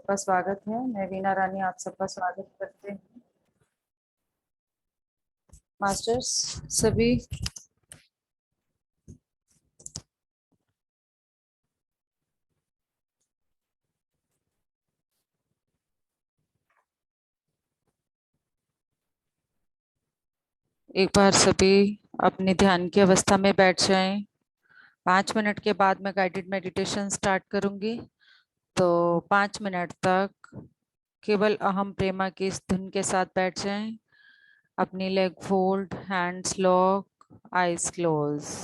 सबका स्वागत है। मैं वीना रानी आप सबका स्वागत करते हैं। मास्टर्स सभी एक बार सभी अपनी ध्यान की अवस्था में बैठ जाएं। 5 मिनट के बाद मैं गाइडेड मेडिटेशन स्टार्ट करूंगी, तो 5 मिनट तक केवल अहम प्रेमा की इस धुन के साथ बैठ जाएं। अपनी leg fold, hands lock, eyes close.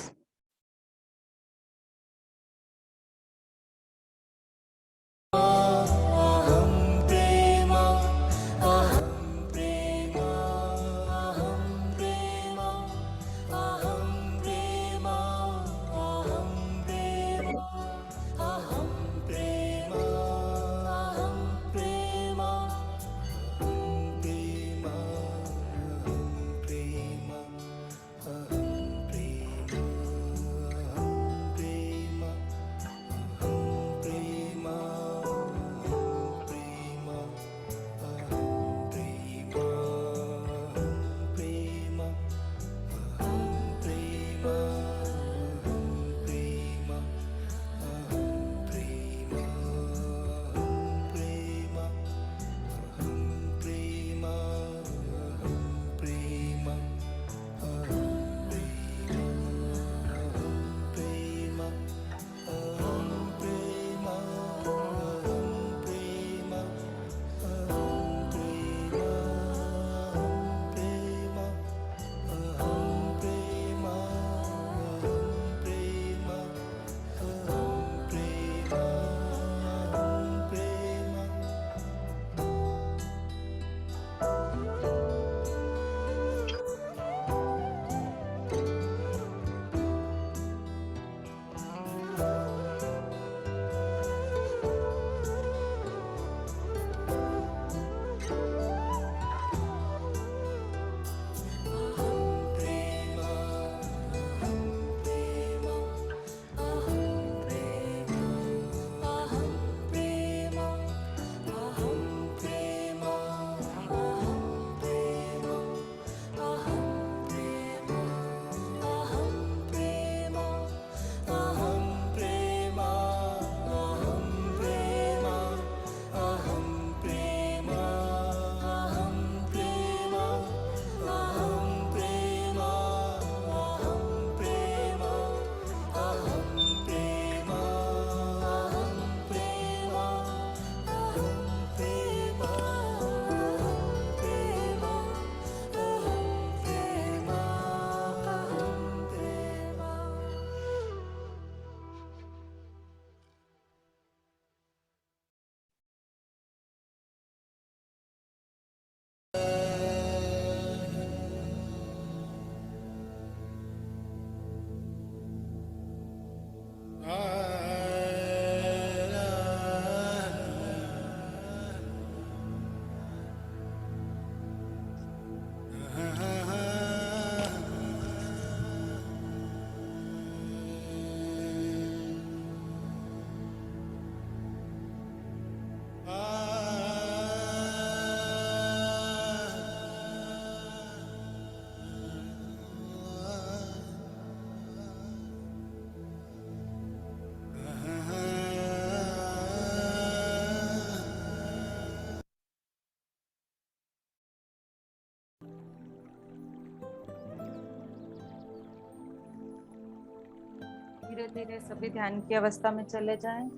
धीरे धीरे सभी ध्यान की अवस्था में चले जाएं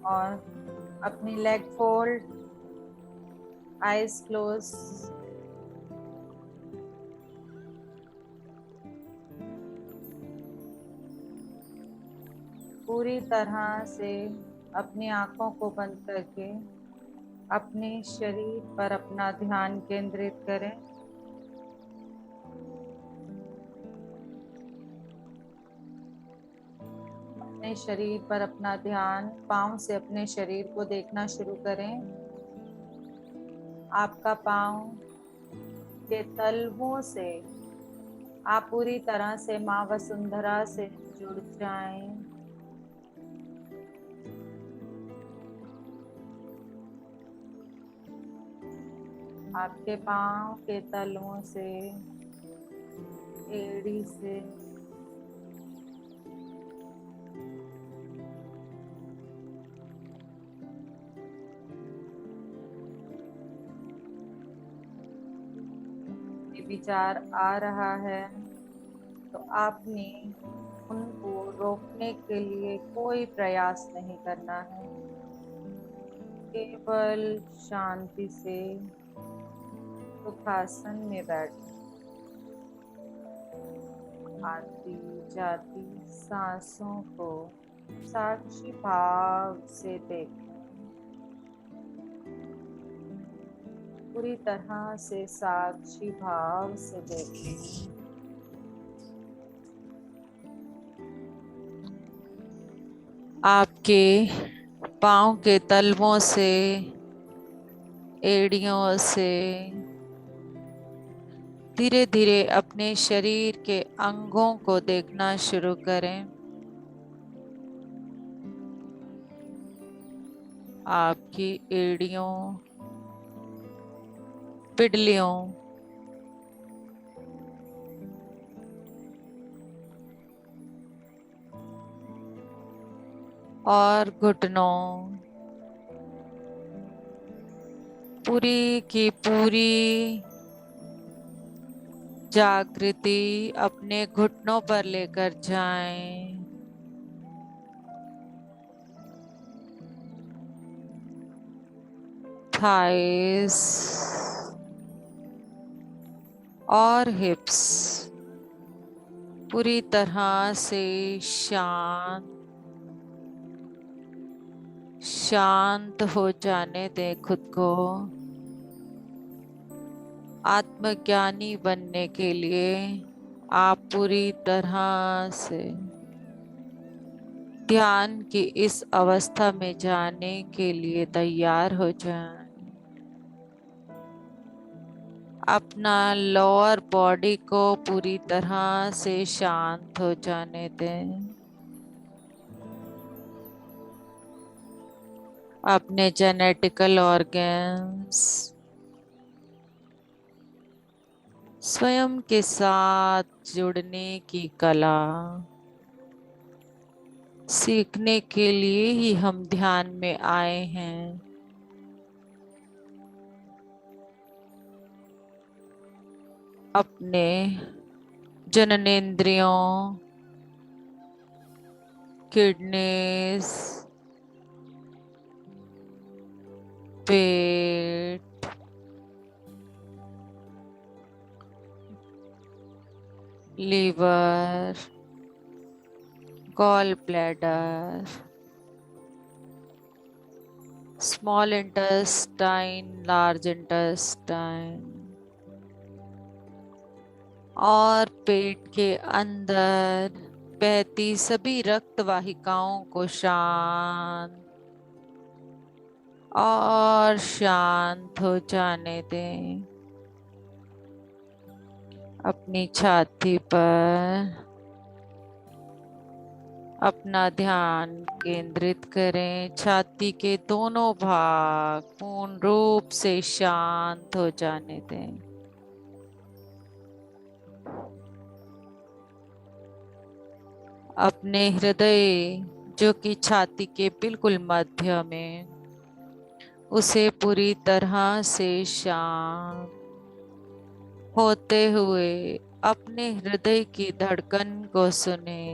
और अपनी लेग फोल्ड, आईज क्लोज। पूरी तरह से अपनी आंखों को बंद करके अपने शरीर पर अपना ध्यान केंद्रित करें। अपने शरीर पर अपना ध्यान, पांव से अपने शरीर को देखना शुरू करें। आपका पांव के तलवों से आप पूरी तरह से माँ वसुंधरा से जुड़ जाएं। आपके पांव के तलवों से, एड़ी से ये विचार आ रहा है तो आपने उनको रोकने के लिए कोई प्रयास नहीं करना है। केवल शांति से सुखासन में बैठ आती जाती सांसों को साक्षी भाव से देखें। पूरी तरह से साक्षी भाव से देखें। आपके पांव के तलवों से, एड़ियों से धीरे धीरे अपने शरीर के अंगों को देखना शुरू करें। आपकी एड़ियों, पिडलियों, और घुटनों, पूरी की पूरी जागृति अपने घुटनों पर लेकर जाएं। थाइस और हिप्स पूरी तरह से शांत हो जाने दें खुद को। आत्मज्ञानी बनने के लिए आप पूरी तरह से ध्यान की इस अवस्था में जाने के लिए तैयार हो जाएं। अपना लोअर बॉडी को पूरी तरह से शांत हो जाने दें। अपने जेनेटिकल ऑर्गन्स स्वयं के साथ जुड़ने की कला सीखने के लिए ही हम ध्यान में आए हैं। अपने जननेंद्रियों, किडनीज, पेट, liver, gall bladder, small intestine, large intestine और पेट के अंदर बहती सभी रक्त वाहिकाओं को शांत और शांत हो जाने दें। अपनी छाती पर अपना ध्यान केंद्रित करें। छाती के दोनों भाग पूर्ण रूप से शांत हो जाने दें। अपने हृदय जो कि छाती के बिल्कुल मध्य में, उसे पूरी तरह से शांत होते हुए अपने हृदय की धड़कन को सुने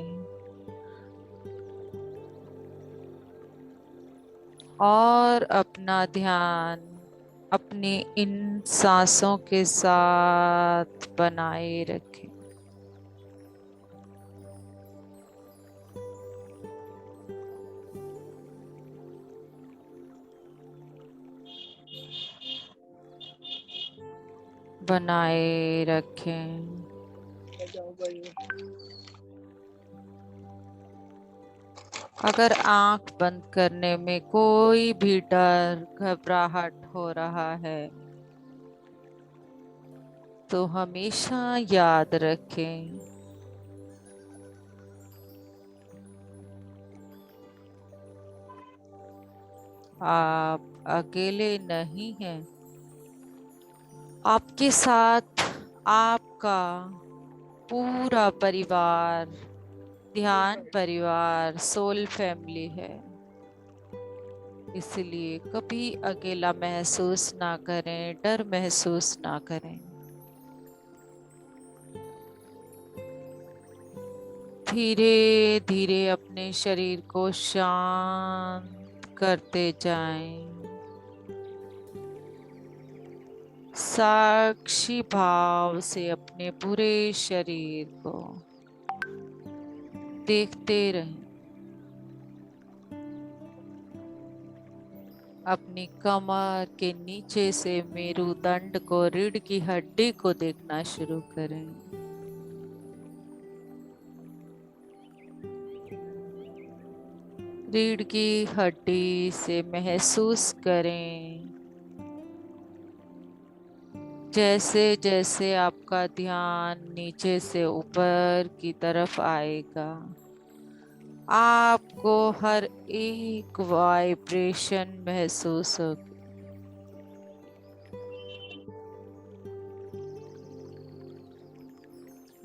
और अपना ध्यान अपनी इन सांसों के साथ बनाए रखें। बनाए रखें। अगर आंख बंद करने में कोई भी डर, घबराहट हो रहा है तो हमेशा याद रखें, आप अकेले नहीं हैं। आपके साथ आपका पूरा परिवार, ध्यान परिवार, सोल फैमिली है, इसलिए कभी अकेला महसूस ना करें, डर महसूस ना करें। धीरे धीरे अपने शरीर को शांत करते जाएं। साक्षी भाव से अपने पूरे शरीर को देखते रहें। अपनी कमर के नीचे से मेरुदंड को, रीढ़ की हड्डी को देखना शुरू करें। रीढ़ की हड्डी से महसूस करें जैसे जैसे आपका ध्यान नीचे से ऊपर की तरफ आएगा, आपको हर एक वाइब्रेशन महसूस होगी।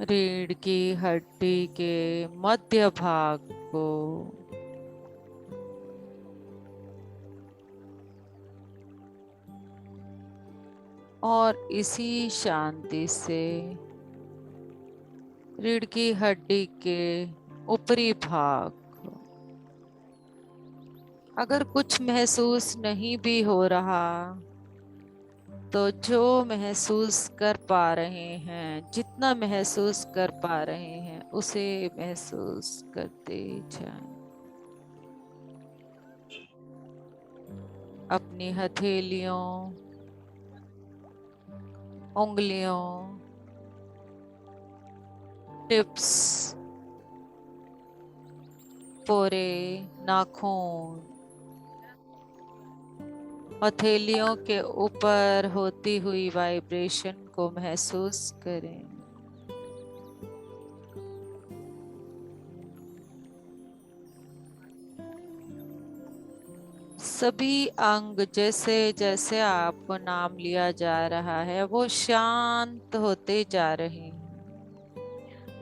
रीढ़ की हड्डी के मध्य भाग को और इसी शांति से रीढ़ की हड्डी के ऊपरी भाग को, अगर कुछ महसूस नहीं भी हो रहा तो जो महसूस कर पा रहे हैं, जितना महसूस कर पा रहे हैं उसे महसूस करते जाएं। अपनी हथेलियों, उंगलियों, टिप्स, पोरे, नाखून, हथेलियों के ऊपर होती हुई वाइब्रेशन को महसूस करें। सभी अंग, जैसे जैसे आपको नाम लिया जा रहा है, वो शांत होते जा रहे हैं।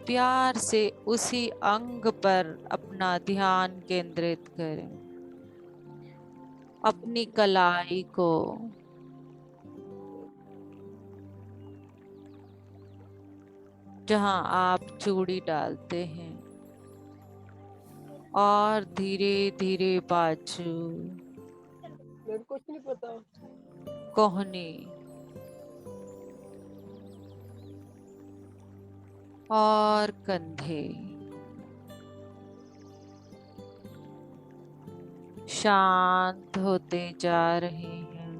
प्यार से उसी अंग पर अपना ध्यान केंद्रित करें। अपनी कलाई को, जहां आप चूड़ी डालते हैं, और धीरे धीरे बाजू, मेरे कुछ नहीं पता। कोहनी और कंधे शांत होते जा रहे हैं।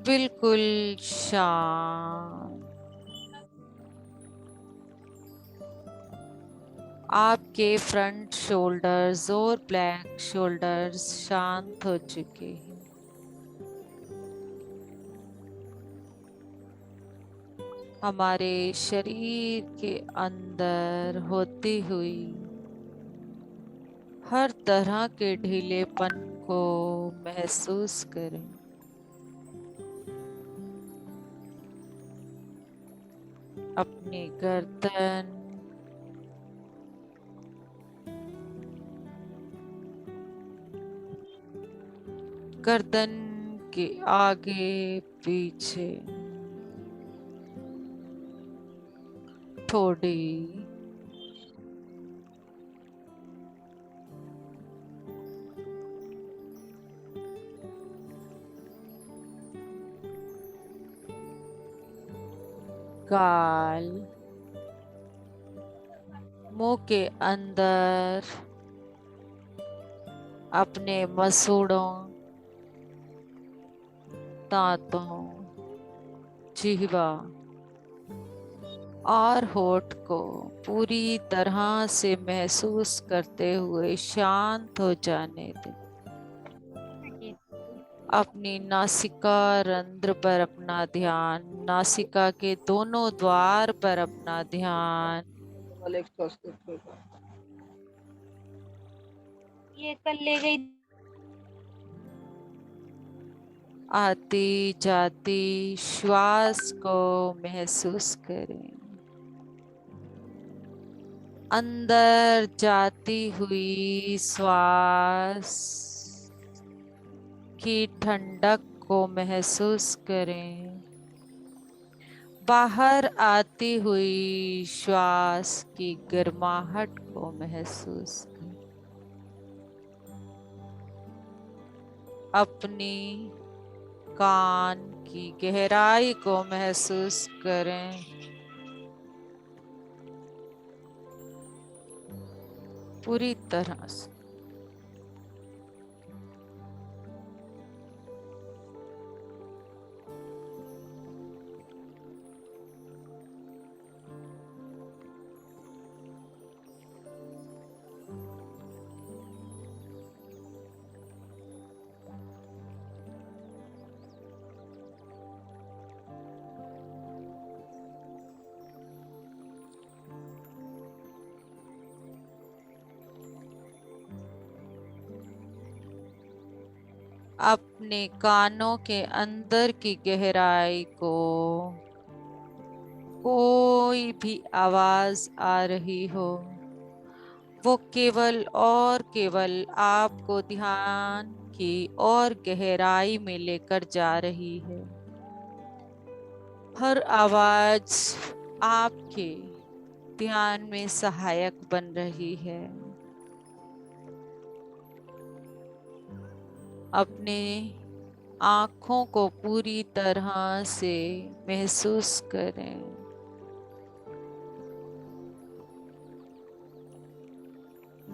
बिल्कुल शांत। आपके फ्रंट शोल्डर्स और बैक शोल्डर्स शांत हो चुके हैं। हमारे शरीर के अंदर होती हुई हर तरह के ढीलेपन को महसूस करें। अपनी गर्दन, गर्दन के आगे पीछे, ठोड़ी, गाल, मुंह के अंदर अपने मसूड़ों, दांतों, जिह्वा और होठ को पूरी तरह से महसूस करते हुए शांत हो जाने दें। अपनी नासिका रंध्र पर अपना ध्यान, नासिका के दोनों द्वार पर अपना ध्यान, ये कल ले गई। आती जाती श्वास को महसूस करें। अंदर जाती हुई श्वास की ठंडक को महसूस करें। बाहर आती हुई श्वास की गर्माहट को महसूस करें। अपनी कान की गहराई को महसूस करें। पूरी तरह से अपने कानों के अंदर की गहराई को कोई भी आवाज आ रही हो, वो केवल और केवल आपको ध्यान की और गहराई में लेकर जा रही है। हर आवाज आपके ध्यान में सहायक बन रही है। अपने आँखों को पूरी तरह से महसूस करें।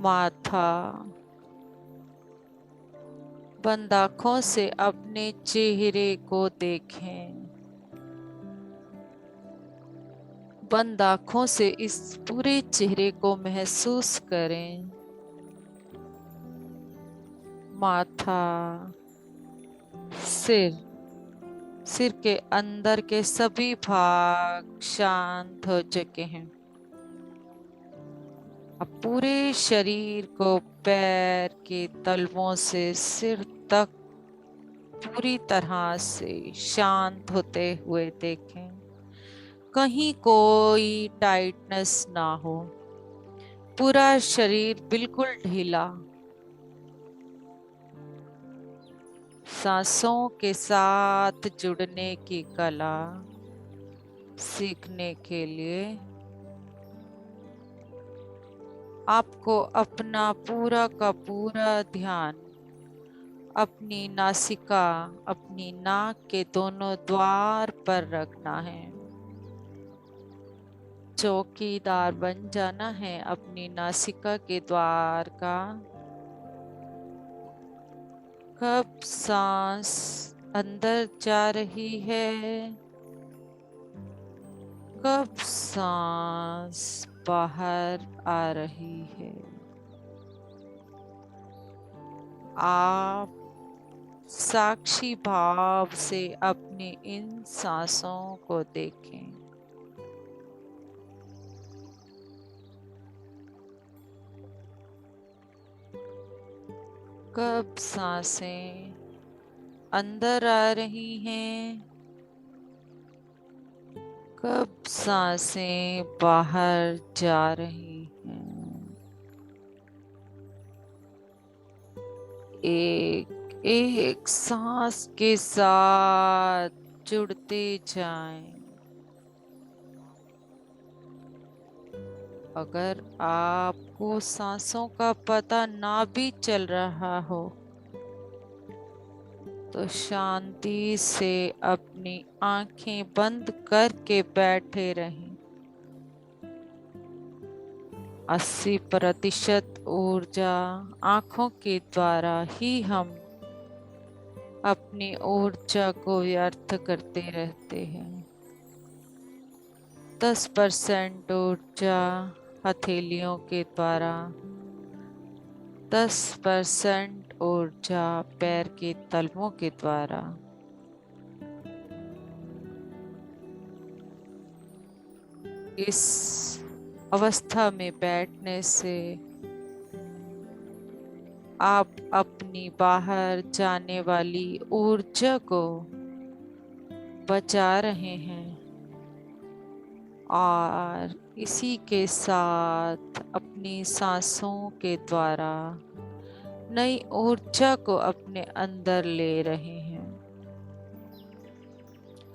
माथा, बंद आँखों से अपने चेहरे को देखें। बंद आँखों से इस पूरे चेहरे को महसूस करें। माथा, सिर के अंदर के सभी भाग शांत हो चुके हैं। अब पूरे शरीर को पैर के तलवों से सिर तक पूरी तरह से शांत होते हुए देखें। कहीं कोई टाइटनेस ना हो, पूरा शरीर बिल्कुल ढीला। सांसों के साथ जुड़ने की कला सीखने के लिए आपको अपना पूरा का पूरा ध्यान अपनी नासिका, अपनी नाक के दोनों द्वार पर रखना है। चौकीदार बन जाना है अपनी नासिका के द्वार का। कब सांस अंदर जा रही है, कब सांस बाहर आ रही है। आप साक्षी भाव से अपनी इन सांसों को देखें। कब सांसें अंदर आ रही हैं, कब सांसें बाहर जा रही हैं। एक एक सांस के साथ जुड़ते जाएं। अगर आपको सांसों का पता ना भी चल रहा हो तो शांति से अपनी आंखें बंद करके बैठे रहें। 80% ऊर्जा आंखों के द्वारा ही हम अपनी ऊर्जा को व्यर्थ करते रहते हैं। 10% ऊर्जा हथेलियों के द्वारा, 10% ऊर्जा पैर के तलवों के द्वारा। इस अवस्था में बैठने से आप अपनी बाहर जाने वाली ऊर्जा को बचा रहे हैं और इसी के साथ अपनी सांसों के द्वारा नई ऊर्जा को अपने अंदर ले रहे हैं।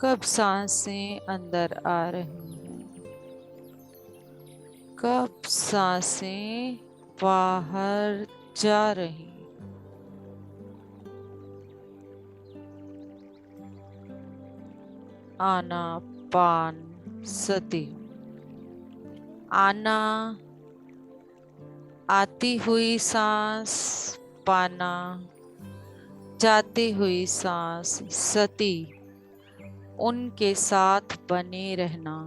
कब सांसें अंदर आ रही हैं, कब सांसें बाहर जा रही। आनापान सती। आना आती हुई सांस, पाना जाती हुई सांस, सती उनके साथ बने रहना,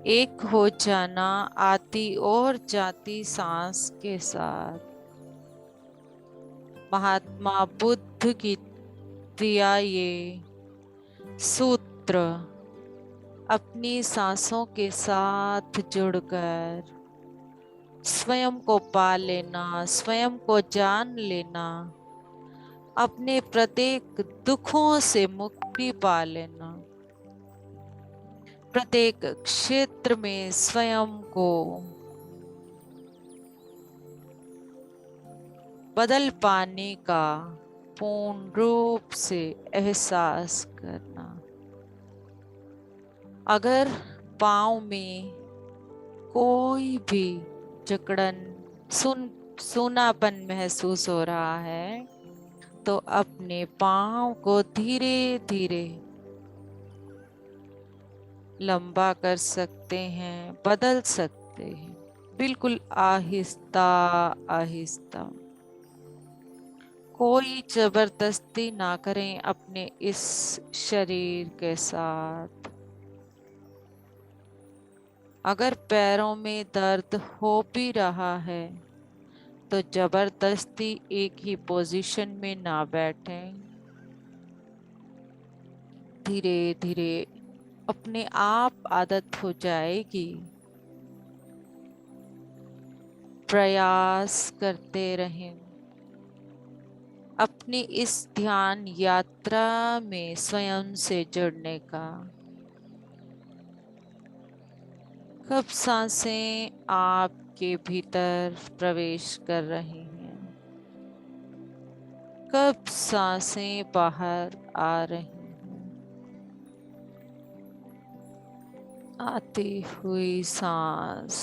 एक हो जाना आती और जाती सांस के साथ। महात्मा बुद्ध की दिया ये सूत्र अपनी सांसों के साथ जुड़कर स्वयं को पा लेना, स्वयं को जान लेना, अपने प्रत्येक दुखों से मुक्ति पा लेना, प्रत्येक क्षेत्र में स्वयं को बदल पाने का पूर्ण रूप से एहसास करना। अगर पाँव में कोई भी जकड़न, सूनापन महसूस हो रहा है तो अपने पाँव को धीरे धीरे लंबा कर सकते हैं, बदल सकते हैं, बिल्कुल आहिस्ता आहिस्ता। कोई जबरदस्ती ना करें अपने इस शरीर के साथ। अगर पैरों में दर्द हो भी रहा है तो जबरदस्ती एक ही पोजीशन में ना बैठें। धीरे धीरे अपने आप आदत हो जाएगी। प्रयास करते रहें अपनी इस ध्यान यात्रा में स्वयं से जुड़ने का। कब सांसें आपके भीतर प्रवेश कर रही हैं, कब सांसें बाहर आ रही हैं। आती हुई सांस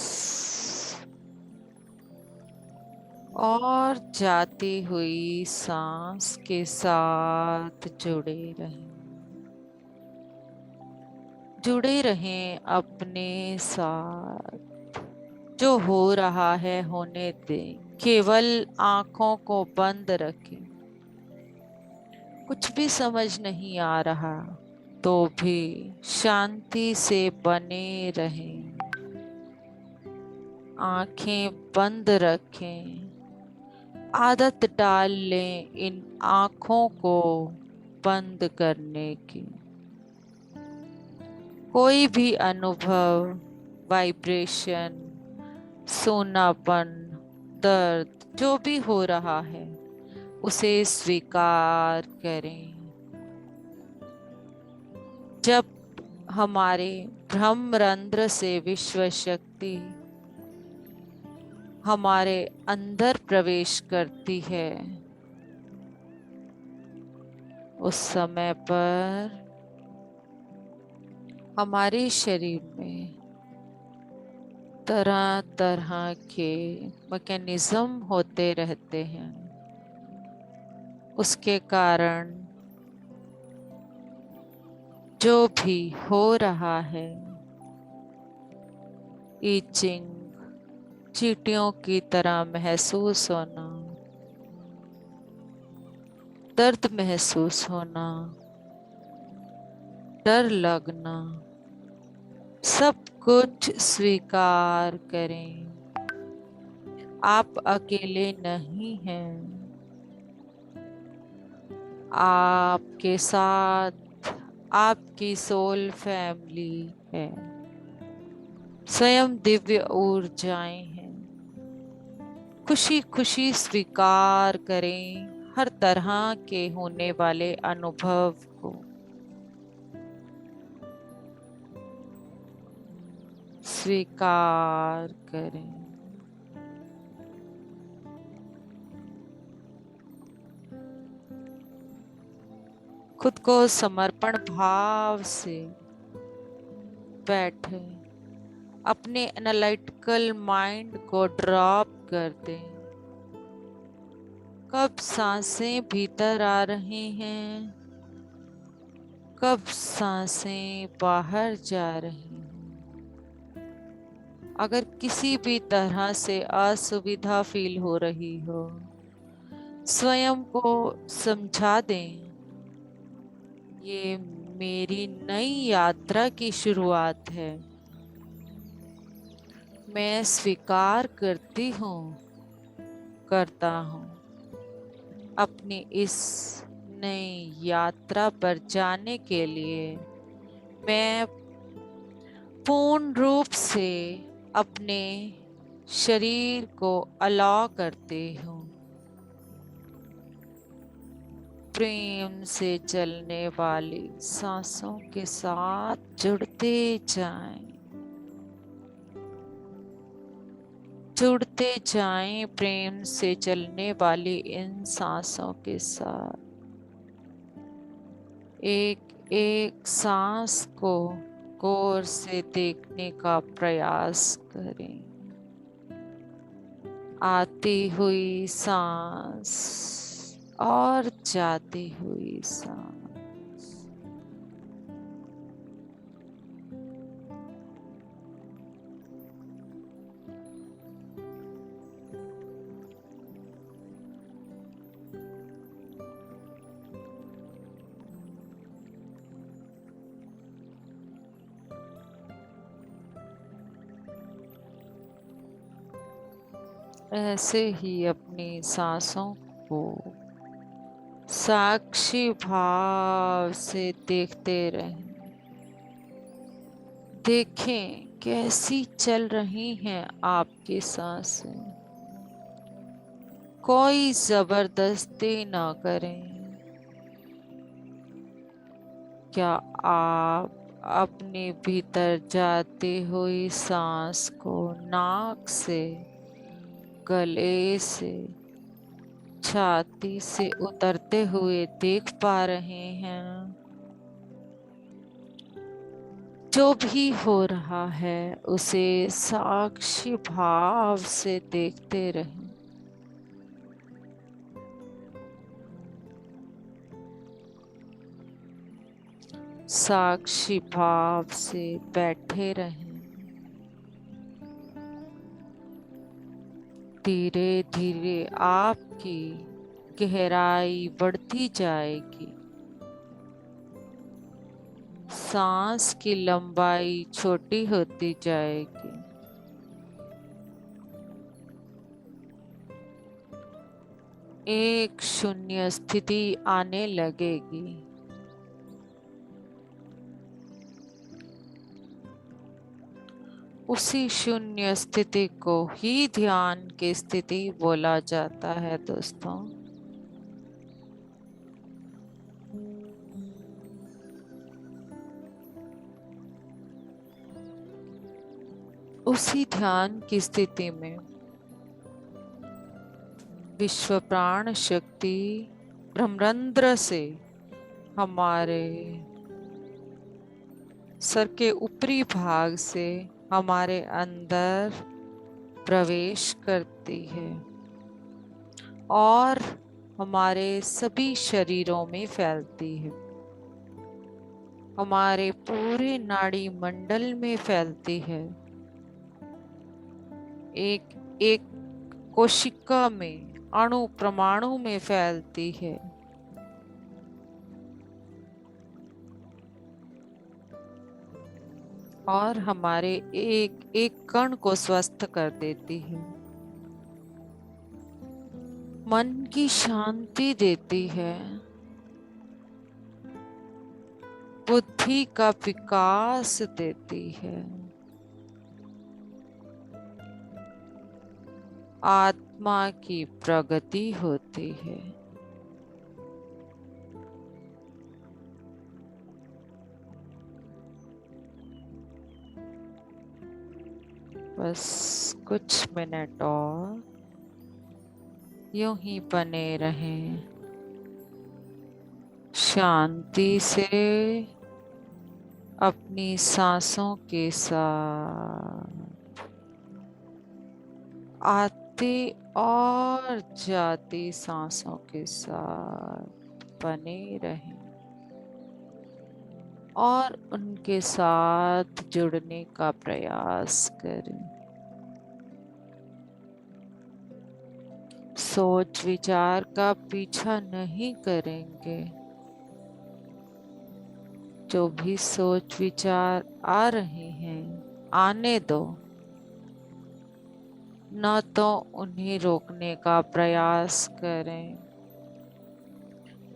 और जाती हुई सांस के साथ जुड़े रहें अपने साथ। जो हो रहा है होने दें, केवल आंखों को बंद रखें। कुछ भी समझ नहीं आ रहा तो भी शांति से बने रहें, आंखें बंद रखें। आदत डाल लें इन आंखों को बंद करने की। कोई भी अनुभव, वाइब्रेशन, सोनापन, दर्द जो भी हो रहा है उसे स्वीकार करें। जब हमारे ब्रह्मरंध्र से विश्व शक्ति हमारे अंदर प्रवेश करती है उस समय पर हमारे शरीर में तरह तरह के मैकेनिज्म होते रहते हैं। उसके कारण जो भी हो रहा है, ईचिंग, चींटियों की तरह महसूस होना, दर्द महसूस होना, डर लगना, सब कुछ स्वीकार करें। आप अकेले नहीं हैं, आपके साथ आपकी सोल फैमिली है, स्वयं दिव्य ऊर्जाएं हैं। खुशी खुशी स्वीकार करें हर तरह के होने वाले अनुभव को। स्वीकार करें। खुद को समर्पण भाव से बैठे, अपने एनालिटिकल माइंड को ड्रॉप कर दें। कब सांसें भीतर आ रही हैं, कब सांसें बाहर जा रही हैं। अगर किसी भी तरह से असुविधा फील हो रही हो, स्वयं को समझा दें, ये मेरी नई यात्रा की शुरुआत है। मैं स्वीकार करती हूँ, करता हूँ अपनी इस नई यात्रा पर जाने के लिए मैं पूर्ण रूप से अपने शरीर को अलाउ करती हूँ। प्रेम से चलने वाली सांसों के साथ जुड़ते जाएं, जुड़ते जाएं प्रेम से चलने वाली इन सांसों के साथ। एक एक सांस को गौर से देखने का प्रयास करें। आती हुई सांस और जाती हुई सांस। ऐसे ही अपनी सांसों को साक्षी भाव से देखते रहें। देखें कैसी चल रही हैं आपकी सांसें। कोई जबरदस्ती ना करें। क्या आप अपने भीतर जाती हुई सांस को नाक से, गले से, छाती से उतरते हुए देख पा रहे हैं? जो भी हो रहा है उसे साक्षी भाव से देखते रहें। साक्षी भाव से बैठे रहें। धीरे धीरे आपकी गहराई बढ़ती जाएगी। सांस की लंबाई छोटी होती जाएगी। एक शून्य स्थिति आने लगेगी। उसी शून्य स्थिति को ही ध्यान की स्थिति बोला जाता है दोस्तों। उसी ध्यान की स्थिति में विश्व प्राण शक्ति ब्रह्मरंध्र से हमारे सर के ऊपरी भाग से हमारे अंदर प्रवेश करती है और हमारे सभी शरीरों में फैलती है। हमारे पूरे नाड़ी मंडल में फैलती है। एक एक कोशिका में, अणु परमाणु में फैलती है। और हमारे एक एक कण को स्वस्थ कर देती है। मन की शांति देती है। बुद्धि का विकास देती है। आत्मा की प्रगति होती है। बस कुछ मिनट और यूं ही बने रहें, शांति से अपनी सांसों के साथ आती और जाती सांसों के साथ बने रहें और उनके साथ जुड़ने का प्रयास करें। सोच विचार का पीछा नहीं करेंगे। जो भी सोच विचार आ रहे हैं आने दो, न तो उन्हें रोकने का प्रयास करें,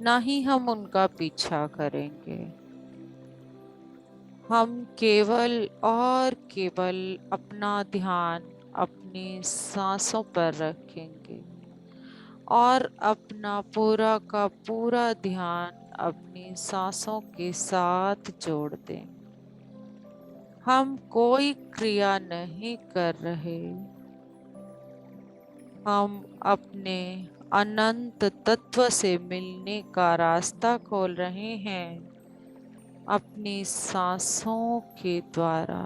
न ही हम उनका पीछा करेंगे। हम केवल और केवल अपना ध्यान अपनी सांसों पर रखेंगे और अपना पूरा का पूरा ध्यान अपनी सांसों के साथ जोड़ दें। हम कोई क्रिया नहीं कर रहे, हम अपने अनंत तत्व से मिलने का रास्ता खोल रहे हैं अपनी सांसों के द्वारा।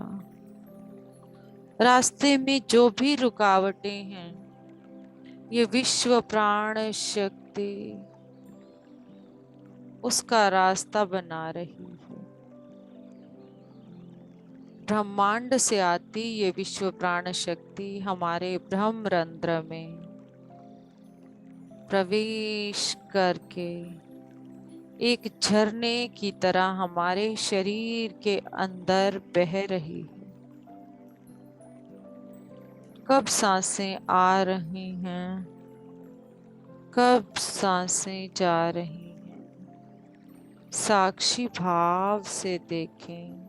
रास्ते में जो भी रुकावटें हैं, ये विश्व प्राण शक्ति उसका रास्ता बना रही है। ब्रह्मांड से आती ये विश्व प्राण शक्ति हमारे ब्रह्मरंध्र में प्रवेश करके एक झरने की तरह हमारे शरीर के अंदर बह रही है। कब सांसें आ रही हैं, कब सांसें जा रही हैं, साक्षी भाव से देखें।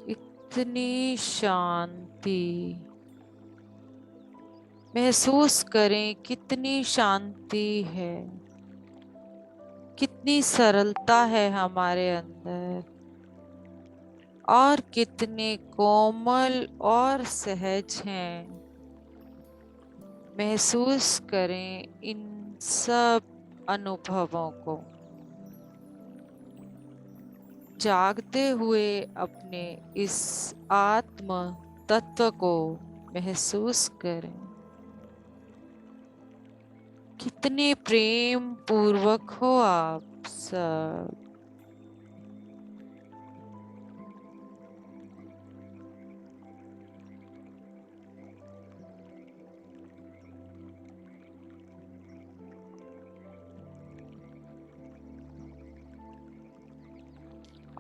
इतनी शांति महसूस करें, कितनी शांति है, कितनी सरलता है हमारे अंदर और कितने कोमल और सहज हैं। महसूस करें इन सब अनुभवों को। जागते हुए अपने इस आत्म तत्व को महसूस करें। कितने प्रेम पूर्वक हो आप सब।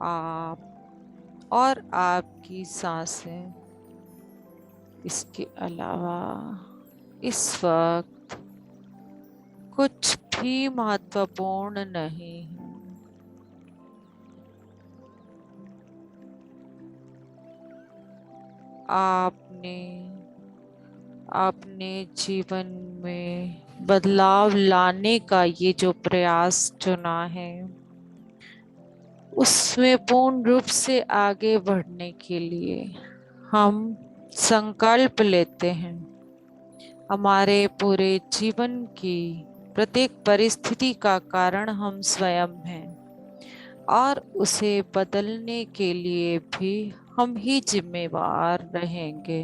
आप और आपकी सांसें, इसके अलावा इस वक्त कुछ भी महत्वपूर्ण नहीं है। आपने अपने जीवन में बदलाव लाने का ये जो प्रयास चुना है, उसमें पूर्ण रूप से आगे बढ़ने के लिए हम संकल्प लेते हैं। हमारे पूरे जीवन की प्रत्येक परिस्थिति का कारण हम स्वयं हैं और उसे बदलने के लिए भी हम ही जिम्मेवार रहेंगे।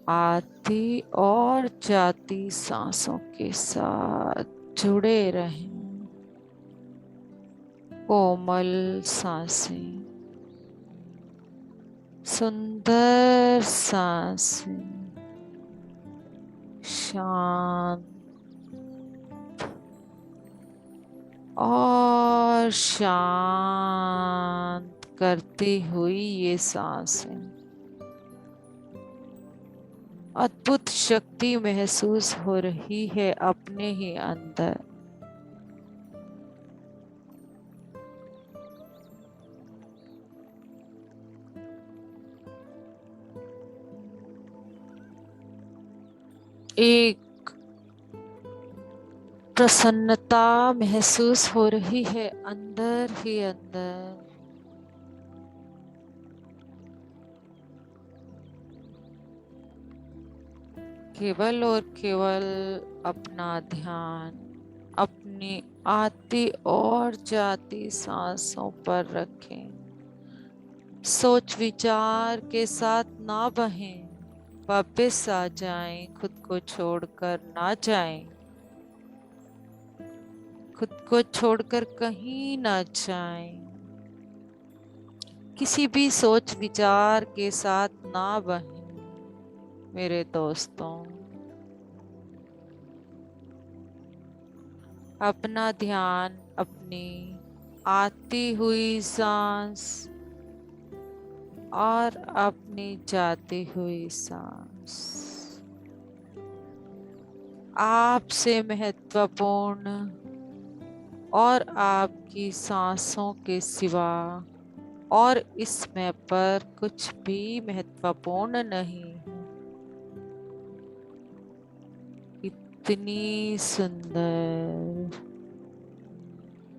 आती और जाती सांसों के साथ जुड़े रहें। कोमल सांसें, सुंदर सांसें, शांत और शांत करती हुई ये सांसें अद्भुत शक्ति महसूस हो रही है अपने ही अंदर। एक प्रसन्नता महसूस हो रही है अंदर ही अंदर। केवल और केवल अपना ध्यान अपनी आती और जाती सांसों पर रखें। सोच विचार के साथ ना बहें, वापस आ जाएं, खुद को छोड़कर ना जाएं, खुद को छोड़कर कहीं ना जाएं। किसी भी सोच विचार के साथ ना बहें मेरे दोस्तों। अपना ध्यान अपनी आती हुई सांस और अपनी जाती हुई सांस, आपसे महत्वपूर्ण और आपकी सांसों के सिवा और इसमें पर कुछ भी महत्वपूर्ण नहीं है। इतनी सुंदर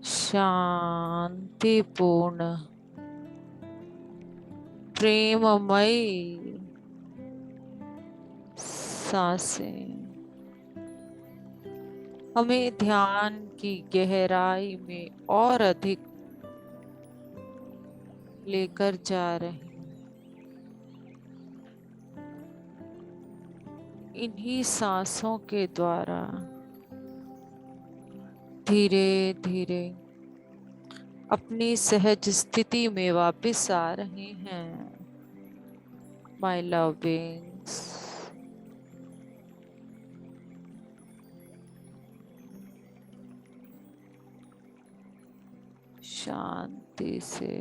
शांतिपूर्ण प्रेममयी सांसें हमें ध्यान की गहराई में और अधिक लेकर जा रहे हैं। इन्हीं सांसों के द्वारा धीरे धीरे अपनी सहज स्थिति में वापस आ रहे हैं माय लव बीइंग्स। शांति से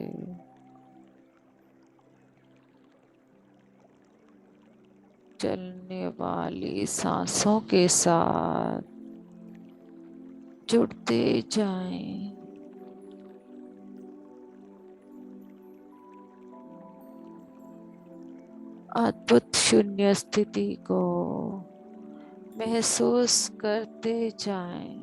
चलने वाली सांसों के साथ जुड़ते जाएं। अद्भुत शून्य स्थिति को महसूस करते जाएं।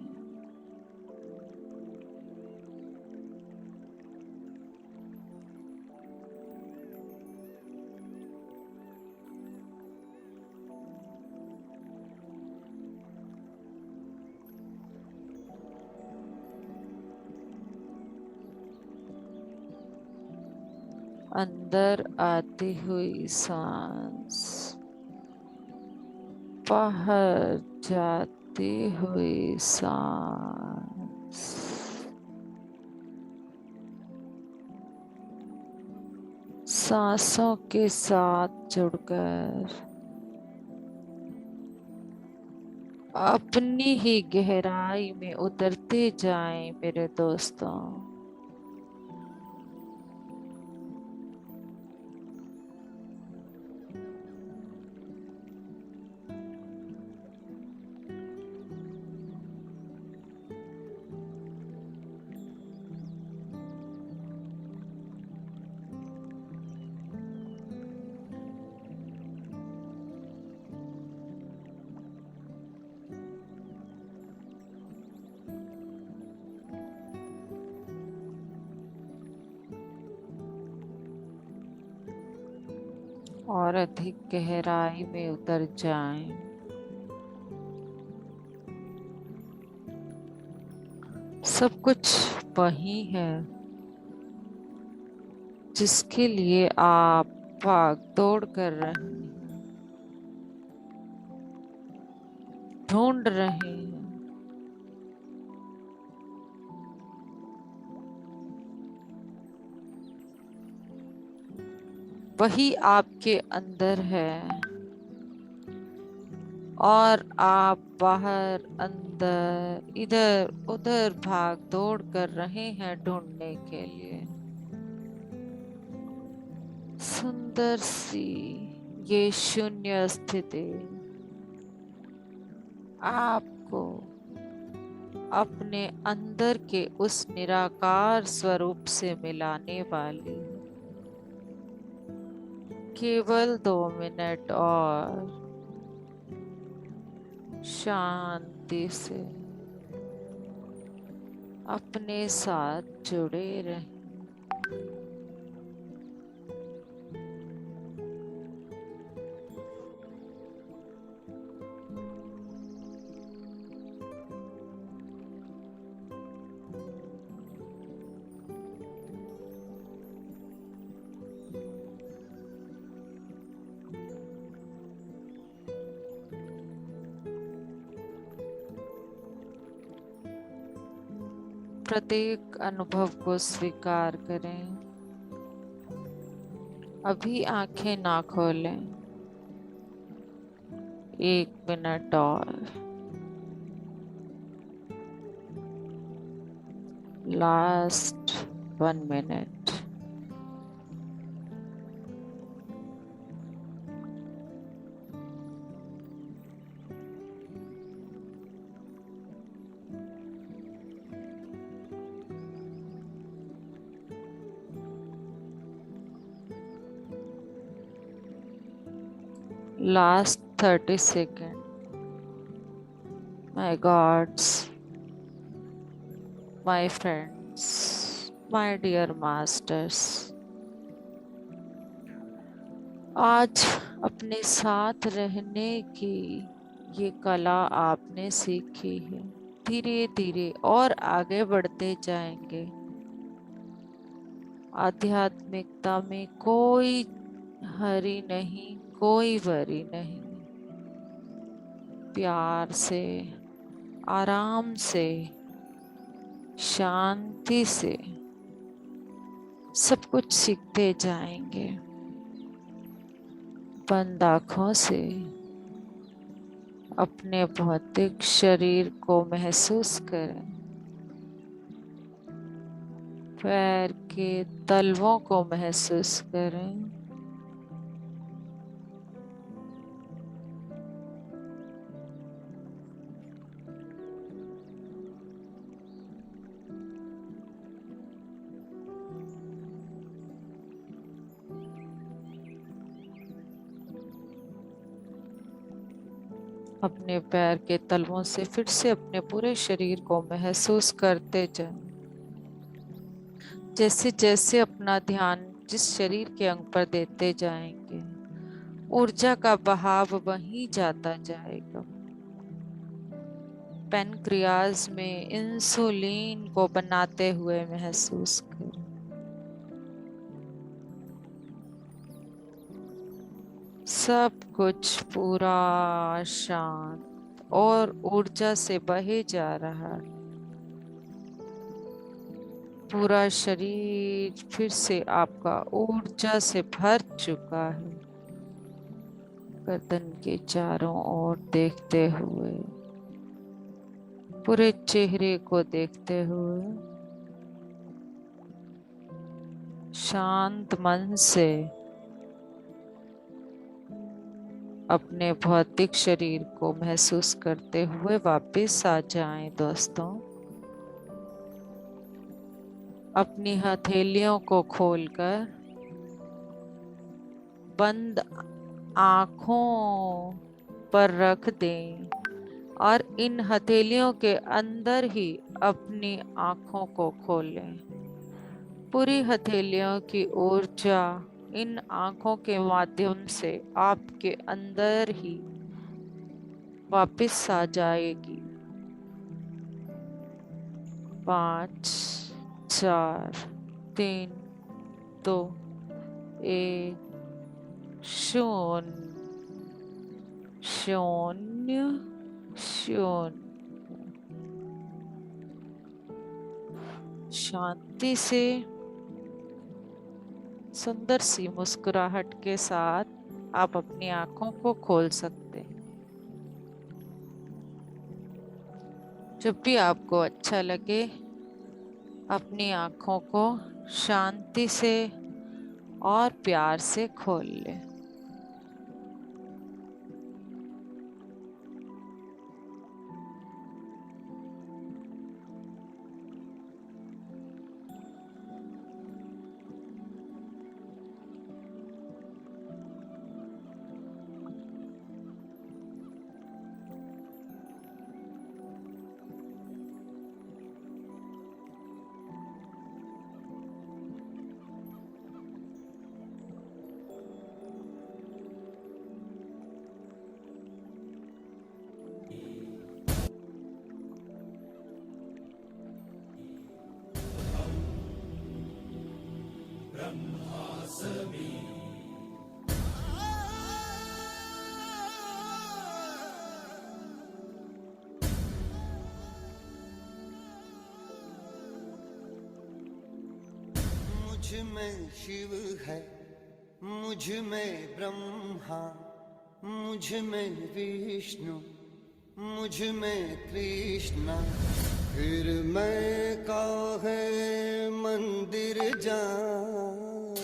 अंदर आती हुई सांस, बाहर जाती हुई सांस, सांसों के साथ जुड़कर अपनी ही गहराई में उतरते जाएं मेरे दोस्तों। और अधिक गहराई में उतर जाएं। सब कुछ वही है जिसके लिए आप भाग दौड़ कर रहे हैं, ढूंढ रहे हैं। वही आपके अंदर है और आप बाहर अंदर इधर उधर भाग दौड़ कर रहे हैं ढूंढने के लिए। सुंदर सी ये शून्य स्थिति आपको अपने अंदर के उस निराकार स्वरूप से मिलाने वाली है। केवल 2 मिनट और शांति से अपने साथ जुड़े रहें। प्रत्येक अनुभव को स्वीकार करें। अभी आंखें ना खोलें। 1 मिनट और। Last 1 minute. Last 30 second. My gods, my friends, my dear masters, आज अपने साथ रहने की ये कला आपने सीखी है। धीरे धीरे और आगे बढ़ते जाएंगे। आध्यात्मिकता में कोई हरी नहीं, कोई वरी नहीं। प्यार से, आराम से, शांति से सब कुछ सीखते जाएंगे। बंद आंखों से अपने भौतिक शरीर को महसूस करें। पैर के तलवों को महसूस करें। अपने पैर के तलवों से फिर से अपने पूरे शरीर को महसूस करते जाएं। जैसे जैसे अपना ध्यान जिस शरीर के अंग पर देते जाएंगे, ऊर्जा का बहाव वहीं जाता जाएगा। पैनक्रियाज में इंसुलिन को बनाते हुए महसूस करें। सब कुछ पूरा शांत और ऊर्जा से बहे जा रहा है। पूरा शरीर फिर से आपका ऊर्जा से भर चुका है। गर्दन के चारों ओर देखते हुए, पूरे चेहरे को देखते हुए, शांत मन से अपने भौतिक शरीर को महसूस करते हुए वापस आ जाएं दोस्तों। अपनी हथेलियों को खोलकर बंद आंखों पर रख दें और इन हथेलियों के अंदर ही अपनी आंखों को खोलें। पूरी हथेलियों की ऊर्जा इन आंखों के माध्यम से आपके अंदर ही वापस आ जाएगी। 5, 4, 3, 2, 1, 0, 0, 0। शांति से सुंदर सी मुस्कुराहट के साथ आप अपनी आंखों को खोल सकते हैं। जब भी आपको अच्छा लगे अपनी आंखों को शांति से और प्यार से खोल लें। में शिव है, मुझ में ब्रह्मा, मुझ में विष्णु, मुझ में कृष्णा, फिर मैं काहे मंदिर जाऊं।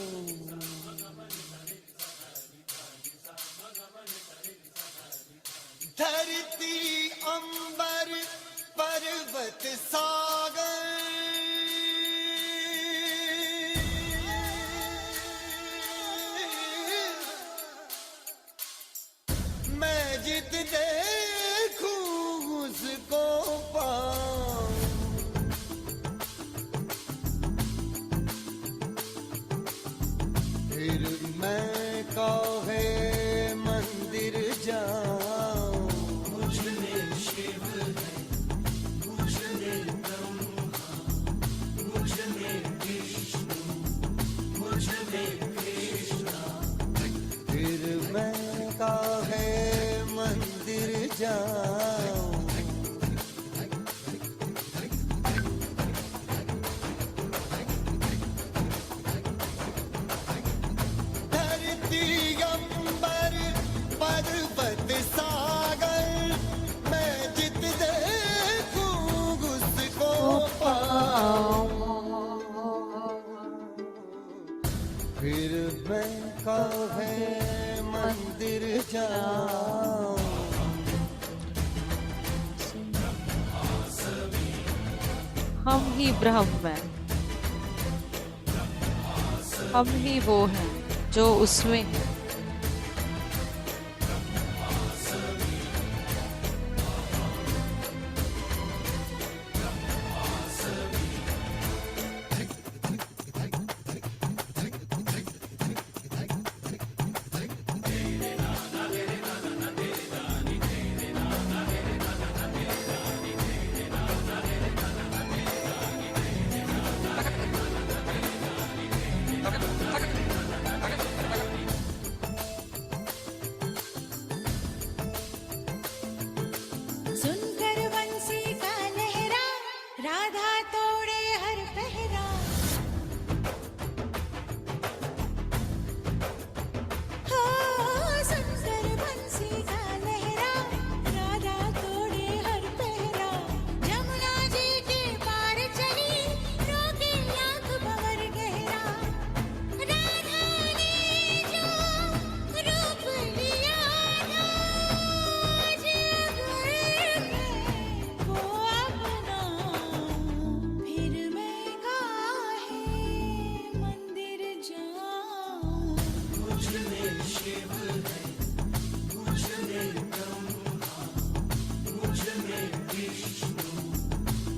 धरती अंबर पर्वत सागर, मैं जित देखूं उसको पाऊं। फिर मैं काहे मंदिर जाऊं। मुझ में शिव है, मुझ में ब्रह्मा, मुझ में विष्णु, मुझ में कृष्णा, फिर मैं काहे मंदिर जाऊं। धरती अंबर पर्वत सागर, मैं जित देखूं उसको पाऊं। फिर मैं काहे मंदिर जाऊं। हम ही ब्रह्म हैं, हम ही वो हैं जो उसमें है। सुनकर बंसी का लहरा, राधा तोड़े हर पहरा। हो सुनकर बंसी का लहरा, राधा तोड़े हर पहरा। जमुना जी के पार चली, रोके लाख भंवर गहरा। राधा ने जो रूप लिया था, वो अपना, फिर मैं काहे मंदिर जाऊं। मुझ में शिव है, मुझ में ब्रह्मा, मुझ में विष्णु,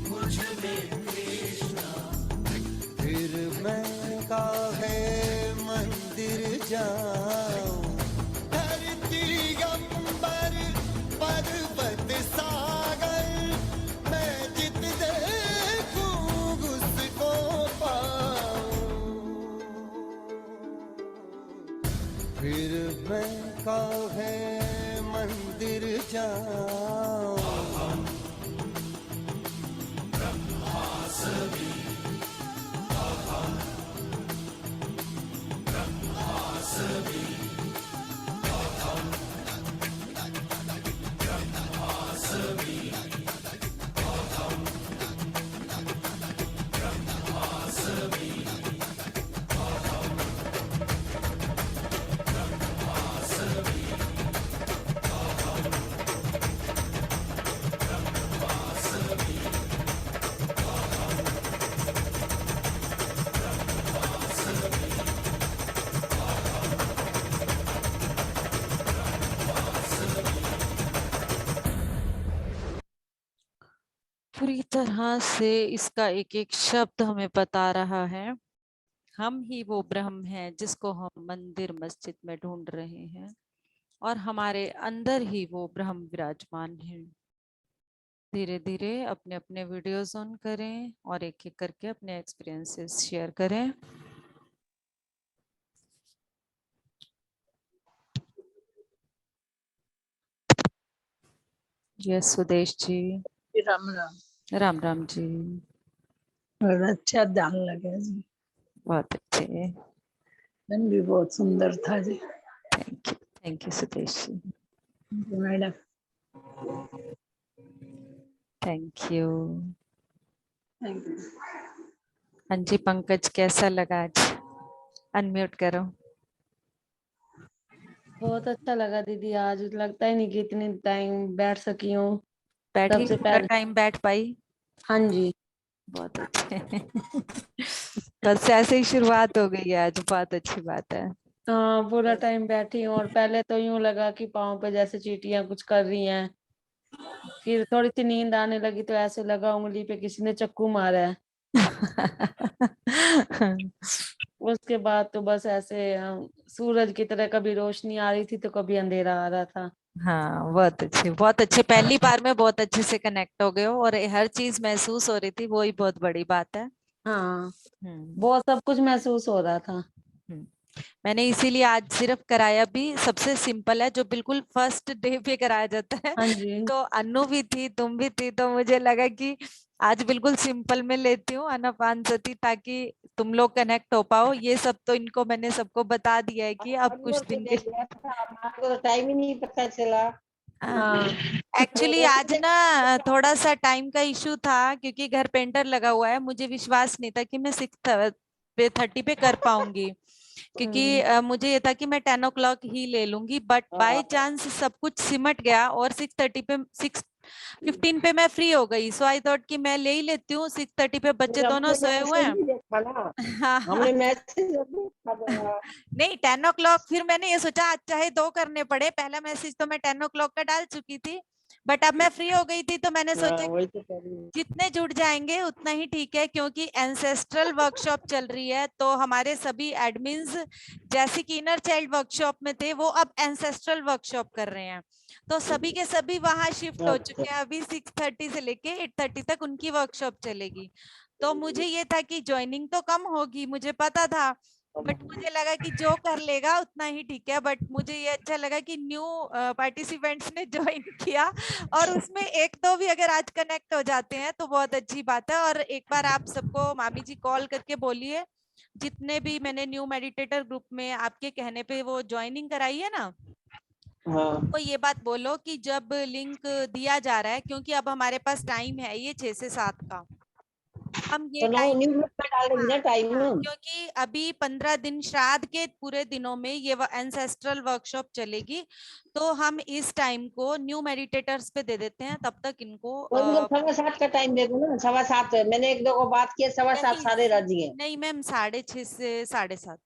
मुझ में कृष्णा, फिर मैं काहे मंदिर जाऊं। धरती अंबर पर्वत सागर, मैं जित देखूं उसको पाऊं। फिर मैं काहे मंदिर जाऊं। पूरी तरह से इसका एक एक शब्द हमें बता रहा है। हम ही वो ब्रह्म हैं जिसको हम मंदिर मस्जिद में ढूंढ रहे हैं, और हमारे अंदर ही वो ब्रह्म विराजमान है। धीरे धीरे अपने अपने वीडियोस ऑन करें और एक एक करके अपने एक्सपीरियंसेस शेयर करें। यस सुदेश जी। राम राम। राम राम जी। और अच्छा ध्यान लगे जी। बहुत अच्छे। मन भी बहुत सुंदर था जी। Thank you Sudesh ji, madam thank you. Thank you. हाँ जी पंकज, कैसा लगा आज? अनम्यूट करो। बहुत अच्छा लगा दीदी, आज लगता ही नहीं कि इतनी टाइम बैठ सकी हूँ। बैठी सबसे पूरा पहले टाइम बैठ पाई? हाँ जी, बहुत अच्छे। बस ऐसे ही शुरुआत हो गई है आज, बहुत अच्छी बात है। हाँ पूरा टाइम बैठी हूँ और पहले तो यूं लगा कि पाँव पे जैसे चींटियां कुछ कर रही हैं। फिर थोड़ी सी नींद आने लगी तो ऐसे लगा उंगली पे किसी ने चाकू मारा है। उसके बाद तो बस ऐसे सूरज की तरह कभी रोशनी आ रही थी तो कभी अंधेरा आ रहा था। हाँ बहुत अच्छे, बहुत अच्छे। पहली बार में बहुत अच्छे से कनेक्ट हो गए हो और हर चीज महसूस हो रही थी, वो ही बहुत बड़ी बात है। हाँ हम्म बहुत सब कुछ महसूस हो रहा था। हम्म। मैंने इसीलिए आज सिर्फ कराया भी सबसे सिंपल है, जो बिल्कुल फर्स्ट डे पे कराया जाता है। हाँ जी तो अनु भी थी, तुम भी थी, तो मुझे लगा कि आज बिल्कुल सिंपल में लेती हूँ अनापानसती, ताकि तुम लोग कनेक्ट हो पाओ। ये सब तो इनको मैंने सबको बता दिया है कि अब कुछ दिन के आपको तो टाइम ही नहीं पता चला। हाँ एक्चुअली आज ना थोड़ा सा टाइम का इशू था, क्योंकि घर पेंटर लगा हुआ है। मुझे विश्वास नहीं था कि मैं 6:30 पे कर पाऊंगी, क्योंकि मुझे ये था कि मैं 10 o'clock ही ले लूंगी, बट बाय चांस सब कुछ सिमट गया और 6:15 पे मैं फ्री हो गई। सो आई थॉट कि मैं ले ही लेती हूँ। 6:30 पे बच्चे दोनों सोए हुए हैं। देखा ना, हाँ हमने मैसेज देखा था। नहीं 10 o'clock, फिर मैंने ये सोचा आज चाहे 2 करने पड़े। पहला मैसेज तो मैं 10 o'clock का डाल चुकी थी, बट अब मैं फ्री हो गई थी तो मैंने सोचा वही तो कह रही हूँ। जितने जुड़ जाएंगे उतना ही ठीक है, क्योंकि एंसेस्ट्रल वर्कशॉप चल रही है। तो हमारे सभी एडमिन्स जैसे कि इनर चाइल्ड वर्कशॉप में थे, वो अब एंसेस्ट्रल वर्कशॉप कर रहे हैं। तो सभी के सभी वहां शिफ्ट हो चुके हैं। अभी 6:30 से लेके 8:30 तक उनकी वर्कशॉप चलेगी। तो मुझे ये था कि ज्वाइनिंग तो कम होगी, मुझे पता था, बट मुझे लगा कि जो कर लेगा उतना ही ठीक है। बट मुझे ये अच्छा लगा कि न्यू पार्टिसिपेंट्स ने ज्वाइन किया, और उसमें एक दो भी अगर आज कनेक्ट हो जाते हैं तो बहुत अच्छी बात है। और एक बार आप सबको मामी जी कॉल करके बोलिए, जितने भी मैंने न्यू मेडिटेटर ग्रुप में आपके कहने पे वो ज्वाइनिंग कराई है ना, हाँ तो ये बात बोलो कि जब लिंक दिया जा रहा है, क्योंकि अब हमारे पास टाइम है ये 6 से 7 का, हम ये तो न्यू टाइम, न्यू ग्रुप में डालेंगे ना टाइम। क्योंकि अभी 15 दिन श्राद्ध के पूरे दिनों में ये एंसेस्ट्रल वर्कशॉप चलेगी, तो हम इस टाइम को न्यू मेडिटेटर्स पे दे देते हैं। तब तक इनको तो इनको 7:15 का टाइम दे दो ना, 7:15। मैंने एक दो को बात किया, 7:15 सारे राजी हैं। नहीं मैम, 6:30 से 7:30,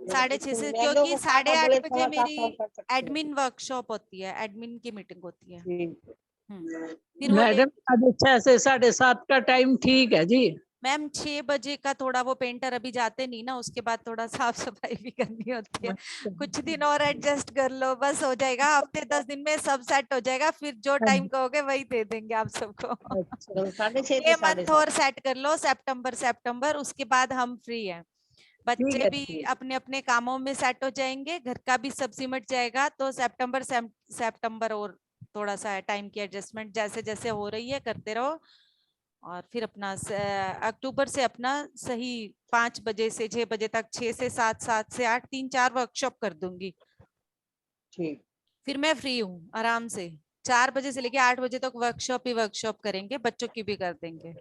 6:30 से, मैं दो क्योंकि को कहा था, 8:30 बोले बजे 7:15 मेरी कर सकते हैं। एडमिन वर्कशॉप होती है, एडमिन की मीटिंग होती है। ठीक। फिर वो मैडम आज 6 से 7:30 का टाइम ठीक है जी। मैम 6 बजे का थोड़ा, वो पेंटर अभी जाते नहीं ना, उसके बाद थोड़ा साफ सफाई भी करनी होती है। कुछ दिन और एडजस्ट कर लो, बस हो जाएगा। हफ्ते 10 दिन में सब सेट हो जाएगा। फिर जो टाइम कहोगे वही दे देंगे आप सबको। तो 6:30 ये से मंथ 7:30। और सेट कर लो, सितंबर, उसके बाद हम फ्री हैं। ठीक बच्चे है। भी अपने अपने कामों में सेट हो जाएंगे, घर का भी सब सिमट जाएगा। तो सितंबर और थोड़ा सा टाइम की एडजस्टमेंट जैसे जैसे हो रही है करते रहो। और फिर अपना अक्टूबर से अपना सही 5 बजे से 6 बजे तक, 6 से 7, 7 से 8, 3-4 वर्कशॉप कर दूंगी। ठीक। फिर मैं फ्री हूँ आराम से। 4 बजे से लेके 8 बजे तक वर्कशॉप ही वर्कशॉप करेंगे, बच्चों की भी कर देंगे।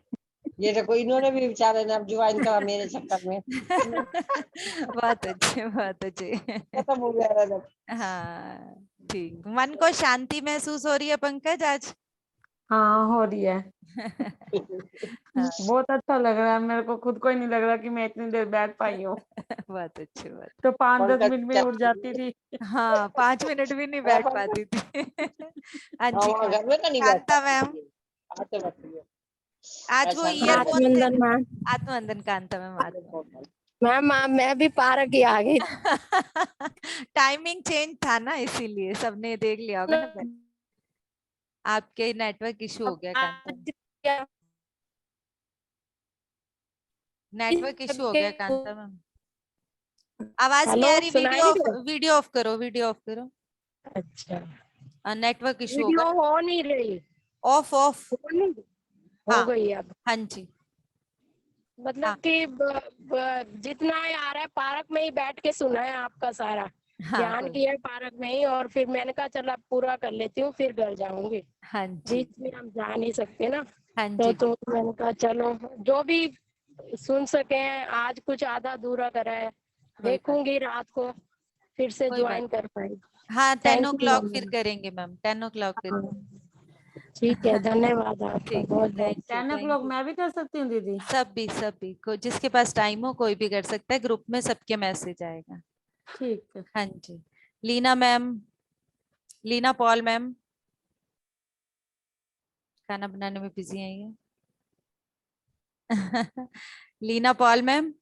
ये तो कोई, इन्होंने भी बेचारे ने अब ज्वाइन करा मेरे चक्कर में। बहुत अच्छे, बहुत अच्छे। खत्म हो गया जब। हाँ ठीक। मन को शांति महसूस हो रही है पंकज आज? हाँ हो रही है। हाँ, बहुत अच्छा लग रहा है, मेरे को खुद को ही नहीं लग रहा कि मैं इतनी देर बैठ पाई हूँ। बहुत अच्छी बात। तो 5-10 पंकज मिनट में उठ जाती थी। हाँ 5 मिनट भी नहीं बैठ पाती थी। हाँ जी वहाँ घर में तो नहीं बैठ कांता पाती मैम, थी। आते बैठती है। आज वो ऐसा नहीं है। ईयरफोन थे। आत्मंदन मैम। आत्मवंदन कांता मैम, मैम मैं भी पार्क ही आ गई। टाइमिंग चेंज था ना, इसीलिए सबने देख लिया होगा ना। आपके नेटवर्क इशू हो गया कांता मैम, नेटवर्क इशू हो गया कांता मैम। आवाज नहीं हेलो आ रही। सुनाई नहीं दे वीडियो ऑफ करो, वीडियो ऑफ करो। अच्छा नेटवर्क इशू वीडियो होगा। हो नहीं रही। Of of. हो नहीं हाँ हो गई अब। हाँ जी। मतलब हाँ। कि जितना आ रहा है पार्क में ही बैठ के सुना है आपका सारा, हाँ ध्यान कोई, किया है पार्क में ही, और फिर मैंने कहा चल अब पूरा कर लेती हूँ फिर घर जाऊंगी, हाँ जी, बीच में हम जा नहीं सकते ना। हाँ जी, तो मैंने कहा चलो जो भी सुन सके हैं, आज कुछ आधा अधूरा करा है, कोई बात, देखूंगी रात को फिर से कोई बात। ज्वाइन कर पाएगी। हाँ 10 ओ थैंक यू क्लॉक फिर मैम। करेंगे मैम, 10 ओ क्लॉक फिर। हाँ, ठीक है, धन्यवाद आपका ठीक है, बहुत बहुत। थैंक यू, 10 o'clock मैं भी कर सकती हूँ दीदी? सभी को जिसके पास टाइम हो कोई भी कर सकता है, ग्रुप में सबके मैसेज आएगा। ठीक है। हाँ जी, Leena ma'am, Leena Paul ma'am खाना बनाने में बिजी है ये। लीना पॉल मैम,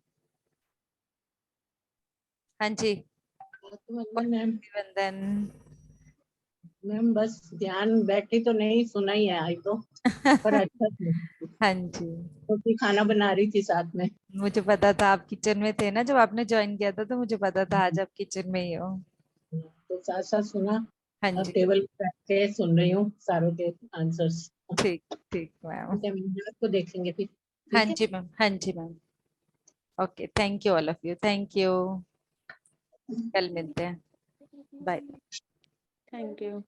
हाँ जी, मैम वंदन। मैम बस ध्यान बैठी तो नहीं, सुना ही है आई तो, पर अच्छा था। हाँ जी, क्योंकि खाना बना रही थी साथ में, मुझे पता था आप किचन में थे ना जब आपने ज्वाइन किया था, तो मुझे पता था आज आप किचन में ही हो। तो साथ साथ सुना। हाँ अब जी, टेबल पे बैठ के सुन रही हूँ सारों के आंसर्स। ठीक ठीक मैम। ठीक है मैम, रात को देखेंगे फिर। हाँ ठीक है। जी मैम, हाँ जी ma'am. Okay, thank you all of you, thank you, कल मिलते हैं, बाय। Thank you.